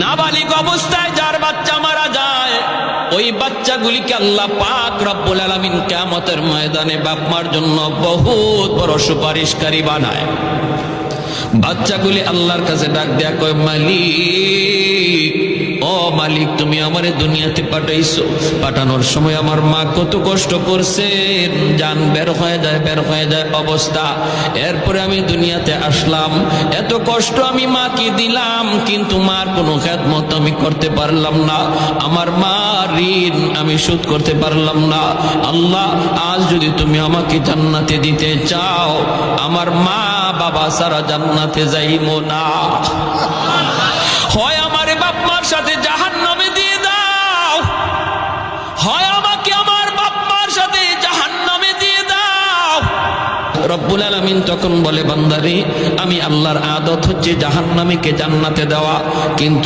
নাবালিগ অবস্থায় যার বাচ্চা মারা যায়, ওই বাচ্চাগুলিকে আল্লাহ পাক রব্বুল আলামিন কিয়ামতের ময়দানে বাপ মার জন্য বহুত বড় সুপারিশকারী বানায়। বাচ্চাগুলি আল্লাহর কাছে ডাক দেয়া কয়, মালিক, ও মালিক, তুমি আমারে দুনিয়াতে পাঠাইছো, পাঠানোর সময় আমার মা কত কষ্ট করছেন, জান বের হয়ে যায় অবস্থা। এরপরে আমি দুনিয়াতে আসলাম, এত কষ্ট আমি মাকে দিলাম, কিন্তু মার কোনো খেদমত আমি করতে পারলাম না, আমার মা ঋণ আমি শোধ করতে পারলাম না। আল্লাহ, আজ যদি তুমি আমাকে জান্নাতে দিতে চাও, আমার মা বাবা সারা জান্নাতে যাইবো না, হয় আমারে বাপ মার সাথে জাহান্নামে দিয়ে দাও, হয় আমাকে আমার বাপ মার সাথে জাহান্নামে দিয়ে দাও। রব্বুল আলামিন তখন বলে, বান্দারে, আমি আল্লাহর আদত হচ্ছে জাহান্নামীকে জান্নাতে দেওয়া, কিন্তু